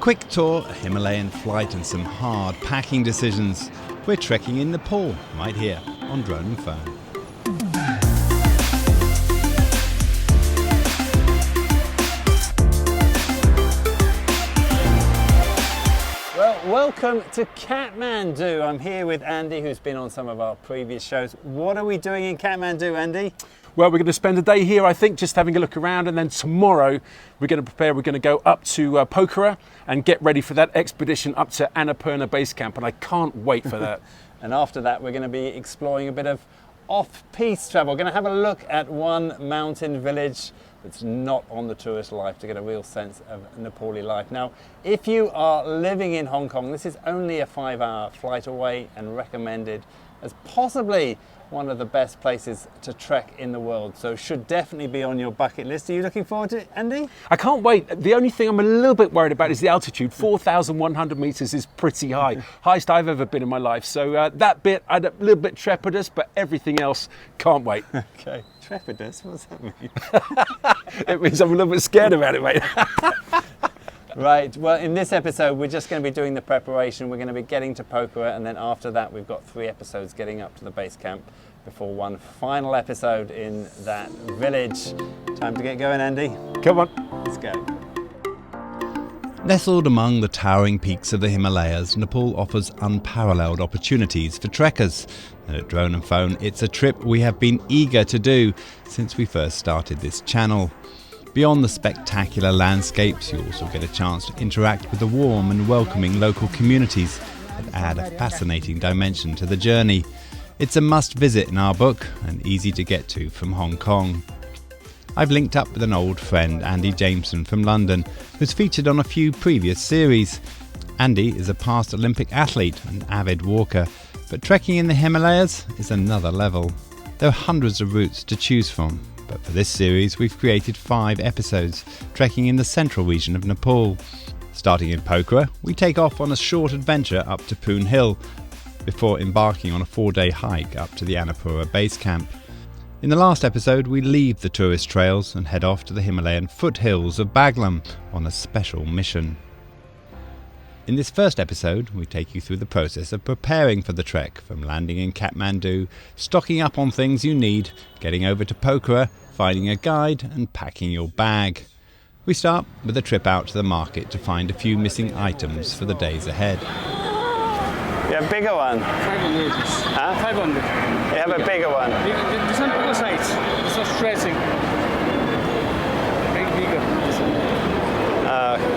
quick tour, a Himalayan flight and some hard packing decisions. We're trekking in Nepal, right here on Drone and Phone. Well, welcome to Kathmandu. I'm here with Andy, who's been on some of our previous shows. What are we doing in Kathmandu, Andy? Well, we're going to spend a day here, I think, just having a look around, and then tomorrow we're going to prepare. We're going to go up to Pokhara and get ready for that expedition up to Annapurna Base Camp, and I can't wait for that. And after that, we're going to be exploring a bit of off-piste travel. We're going to have a look at one mountain village that's not on the tourist life to get a real sense of Nepali life. Now, if you are living in Hong Kong, this is only a 5-hour flight away and recommended as possibly one of the best places to trek in the world. So should definitely be on your bucket list. Are you looking forward to it, Andy? I can't wait. The only thing I'm a little bit worried about is the altitude. 4,100 metres is pretty high. Highest I've ever been in my life. So that bit, I'm a little bit trepidous, but everything else, can't wait. Okay, trepidous, what does that mean? It means I'm a little bit scared about it, mate. Right, well, in this episode, we're just going to be doing the preparation. We're going to be getting to Pokhara, and then after that, we've got 3 episodes getting up to the base camp before one final episode in that village. Time to get going, Andy. Come on. Let's go. Nestled among the towering peaks of the Himalayas, Nepal offers unparalleled opportunities for trekkers. And at Drone and Phone, it's a trip we have been eager to do since we first started this channel. Beyond the spectacular landscapes, you also get a chance to interact with the warm and welcoming local communities that add a fascinating dimension to the journey. It's a must visit in our book and easy to get to from Hong Kong. I've linked up with an old friend, Andy Jameson from London, who's featured on a few previous series. Andy is a past Olympic athlete and avid walker, but trekking in the Himalayas is another level. There are hundreds of routes to choose from. But for this series, we've created 5 episodes, trekking in the central region of Nepal. Starting in Pokhara, we take off on a short adventure up to Poon Hill, before embarking on a 4-day hike up to the Annapurna Base Camp. In the last episode, we leave the tourist trails and head off to the Himalayan foothills of Baglam on a special mission. In this first episode, we take you through the process of preparing for the trek, from landing in Kathmandu, stocking up on things you need, getting over to Pokhara, finding a guide and packing your bag. We start with a trip out to the market to find a few missing items for the days ahead. You have a bigger one? 500. Huh? 500. You have a bigger one? This one bigger size. This one stretching. Make bigger.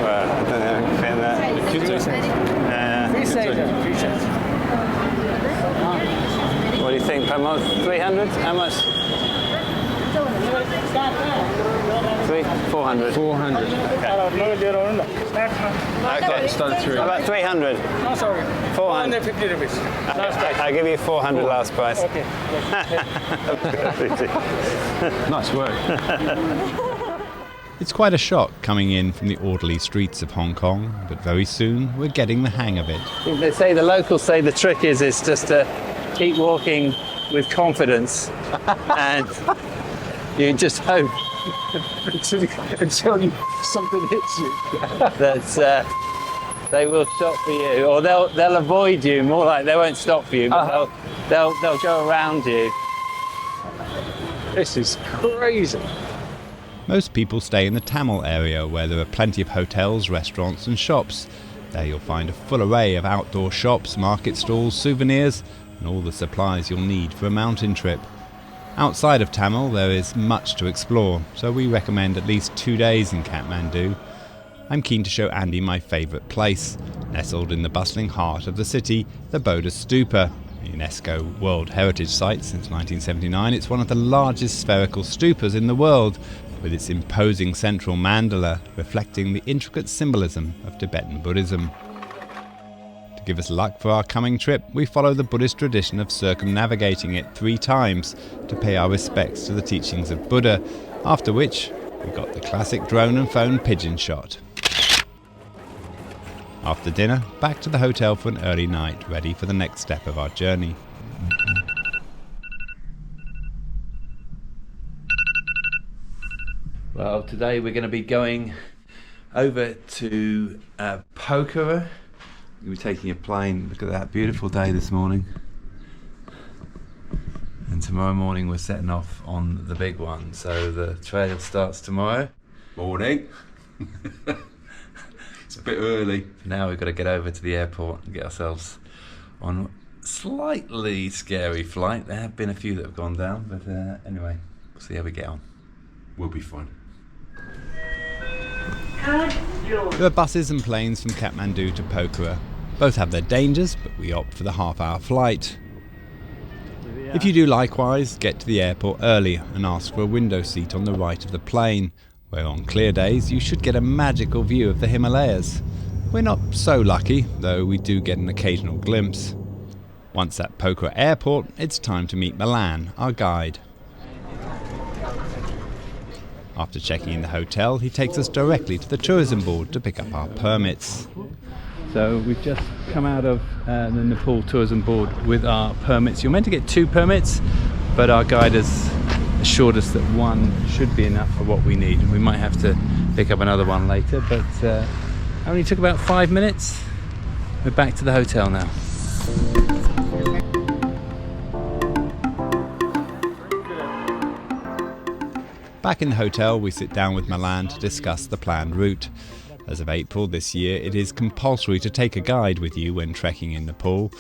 Well, I don't know. Fit that. Free size. Free size. What do you think per month? 300? How much? 400. 400. Okay. Start through. How about 300? No, sorry. 400. 450 rupees. I'll give you 400 last price. Okay. Nice work. It's quite a shock coming in from the orderly streets of Hong Kong, but very soon we're getting the hang of it. They say, the locals say, the trick is just to keep walking with confidence and you just hope Until something hits you. that they will stop for you, or they'll avoid you. More like they won't stop for you, but they'll go around you. This is crazy. Most people stay in the Tamil area, where there are plenty of hotels, restaurants and shops. There you'll find a full array of outdoor shops, market stalls, souvenirs and all the supplies you'll need for a mountain trip. Outside of Tamil there is much to explore, so we recommend at least 2 days in Kathmandu. I'm keen to show Andy my favourite place. Nestled in the bustling heart of the city, the Bodha Stupa. A UNESCO World Heritage Site since 1979, it's one of the largest spherical stupas in the world, with its imposing central mandala reflecting the intricate symbolism of Tibetan Buddhism. To give us luck for our coming trip, we follow the Buddhist tradition of circumnavigating it 3 times to pay our respects to the teachings of Buddha, after which we got the classic drone and phone pigeon shot. After dinner, back to the hotel for an early night, ready for the next step of our journey. Well, today we're going to be going over to Pokhara. We'll be taking a plane. Look at that beautiful day this morning. And tomorrow morning we're setting off on the big one. So the trail starts tomorrow. Morning. It's a bit early. Now we've got to get over to the airport and get ourselves on a slightly scary flight. There have been a few that have gone down, but anyway, we'll see how we get on. We'll be fine. There are buses and planes from Kathmandu to Pokhara. Both have their dangers, but we opt for the half-hour flight. If you do likewise, get to the airport early and ask for a window seat on the right of the plane, where on clear days you should get a magical view of the Himalayas. We're not so lucky, though we do get an occasional glimpse. Once at Pokhara Airport, it's time to meet Milan, our guide. After checking in the hotel, he takes us directly to the tourism board to pick up our permits. So we've just come out of the Nepal Tourism Board with our permits. You're meant to get 2 permits, but our guide has assured us that 1 should be enough for what we need. We might have to pick up another one later, but only took about 5 minutes. We're back to the hotel now. Back in the hotel, we sit down with Milan to discuss the planned route. As of April this year, it is compulsory to take a guide with you when trekking in Nepal.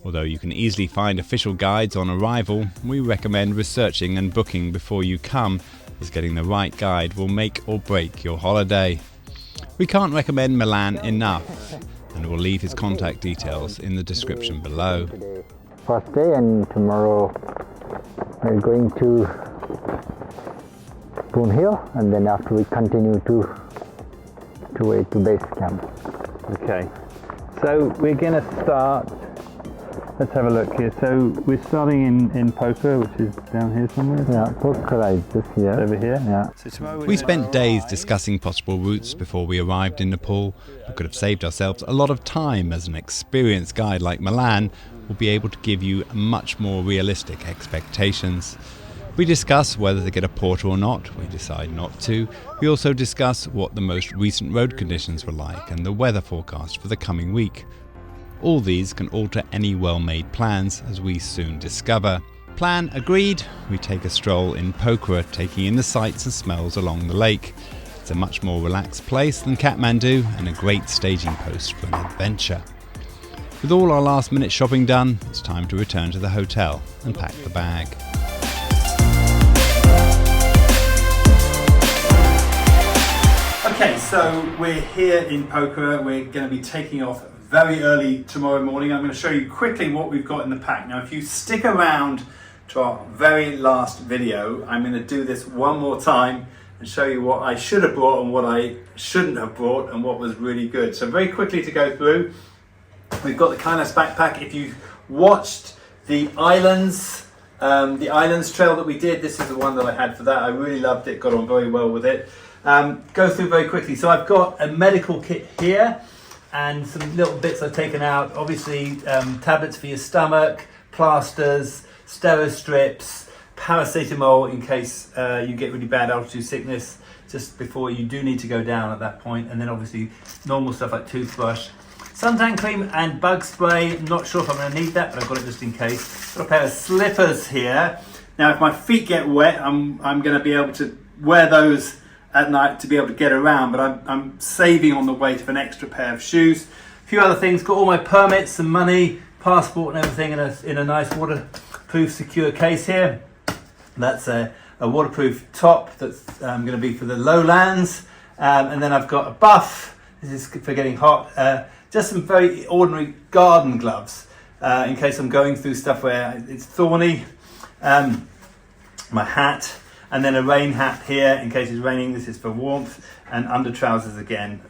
Although you can easily find official guides on arrival, we recommend researching and booking before you come, as getting the right guide will make or break your holiday. We can't recommend Milan enough, and we'll leave his contact details in the description below. First day, and tomorrow we're going to Spoon Hill, and then after we continue to way to base camp. Okay, so we're going to start. Let's have a look here. So we're starting in Pokhara, which is down here somewhere. Yeah, Pokhara is this here. Over here. Yeah. So tomorrow we spent days discussing possible routes before we arrived in Nepal. We could have saved ourselves a lot of time, as an experienced guide like Milan will be able to give you much more realistic expectations. We discuss whether to get a porter or not. We decide not to. We also discuss what the most recent road conditions were like and the weather forecast for the coming week. All these can alter any well-made plans, as we soon discover. Plan agreed, we take a stroll in Pokhara, taking in the sights and smells along the lake. It's a much more relaxed place than Kathmandu and a great staging post for an adventure. With all our last-minute shopping done, it's time to return to the hotel and pack the bag. Okay, so we're here in Pokhara. We're going to be taking off very early tomorrow morning. I'm going to show you quickly what we've got in the pack. Now, if you stick around to our very last video, I'm going to do this one more time and show you what I should have brought and what I shouldn't have brought and what was really good. So very quickly to go through, we've got the Kailas backpack. If you watched the islands trail that we did, this is the one that I had for that. I really loved it, got on very well with it. Go through very quickly. So I've got a medical kit here and some little bits I've taken out. Obviously, tablets for your stomach, plasters, stero strips, paracetamol in case you get really bad altitude sickness just before you do need to go down at that point. And then obviously normal stuff like toothbrush, suntan cream and bug spray. Not sure if I'm going to need that, but I've got it just in case. Got a pair of slippers here. Now, if my feet get wet, I'm going to be able to wear those at night to be able to get around, but I'm saving on the weight of an extra pair of shoes. A few other things, got all my permits, some money, passport and everything in a nice waterproof secure case here. That's a waterproof top that's going to be for the lowlands, and then I've got a buff, this is for getting hot, just some very ordinary garden gloves in case I'm going through stuff where it's thorny, my hat, and then a rain hat here in case it's raining. This is for warmth, and under trousers again.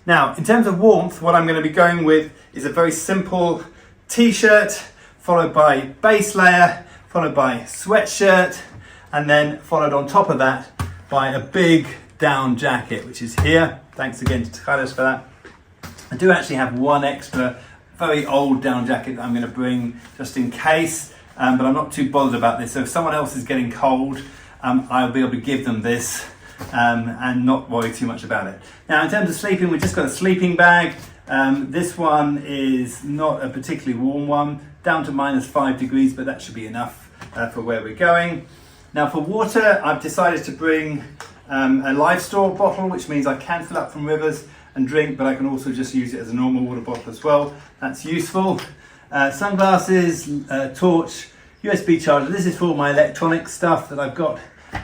Now, in terms of warmth, what I'm going to be going with is a very simple t-shirt, followed by base layer, followed by sweatshirt, and then followed on top of that by a big down jacket, which is here. Thanks again to Kailas for that. I do actually have one extra very old down jacket that I'm going to bring just in case, but I'm not too bothered about this. So if someone else is getting cold, I'll be able to give them this and not worry too much about it. Now in terms of sleeping, we've just got a sleeping bag. This one is not a particularly warm one, down to -5 degrees, but that should be enough for where we're going. Now for water, I've decided to bring a live store bottle, which means I can fill up from rivers and drink, but I can also just use it as a normal water bottle as well. That's useful. Sunglasses, torch, USB charger. This is for all my electronic stuff that I've got.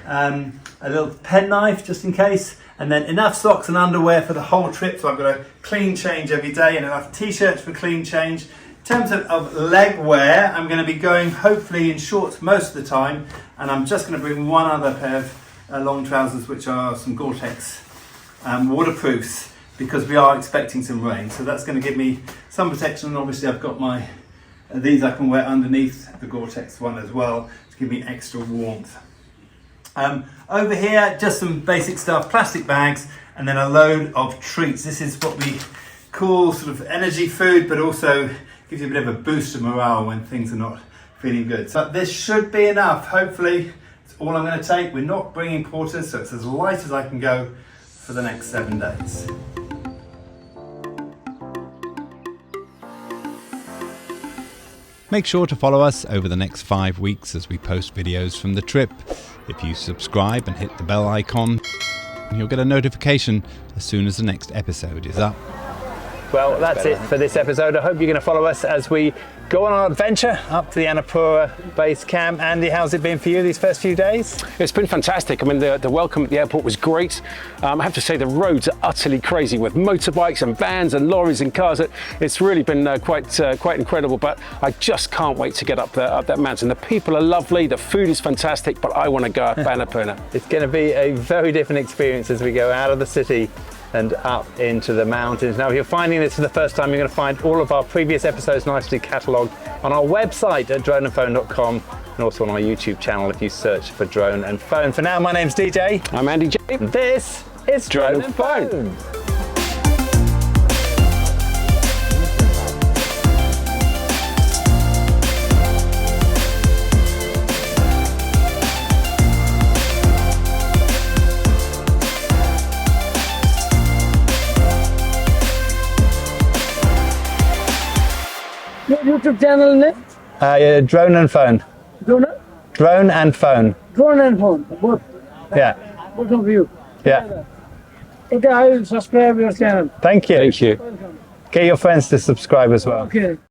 A little penknife just in case, and then enough socks and underwear for the whole trip, so I've got a clean change every day and enough t-shirts for clean change. In terms of leg wear, I'm going to be going hopefully in shorts most of the time, and I'm just going to bring one other pair of long trousers, which are some Gore-Tex waterproofs, because we are expecting some rain, so that's going to give me some protection. And obviously I've got my these I can wear underneath the Gore-Tex one as well to give me extra warmth. Over here, just some basic stuff, plastic bags, and then a load of treats. This is what we call sort of energy food, but also gives you a bit of a boost of morale when things are not feeling good. So this should be enough, hopefully. It's all I'm going to take. We're not bringing porters, so it's as light as I can go for the next 7 days. Make sure to follow us over the next 5 weeks as we post videos from the trip. If you subscribe and hit the bell icon, you'll get a notification as soon as the next episode is up. Well, that's it for this episode. I hope you're going to follow us as we go on our adventure up to the Annapurna base camp. Andy, how's it been for you these first few days? It's been fantastic. I mean, the welcome at the airport was great. I have to say the roads are utterly crazy with motorbikes and vans and lorries and cars. It's really been quite incredible, but I just can't wait to get up that mountain. The people are lovely, the food is fantastic, but I want to go up Annapurna. It's going to be a very different experience as we go out of the city and up into the mountains. Now, if you're finding this for the first time, you're going to find all of our previous episodes nicely catalogued on our website at droneandphone.com, and also on our YouTube channel if you search for Drone and Phone. For now, my name's DJ. I'm Andy J. This is Drone and Phone. Your YouTube channel name? Drone and Phone. Drone? Drone and Phone. Drone and phone, both. Yeah. Both of you. Yeah. Okay, I will subscribe your channel. Thank you. Thank you. Welcome. Get your friends to subscribe as well. Okay.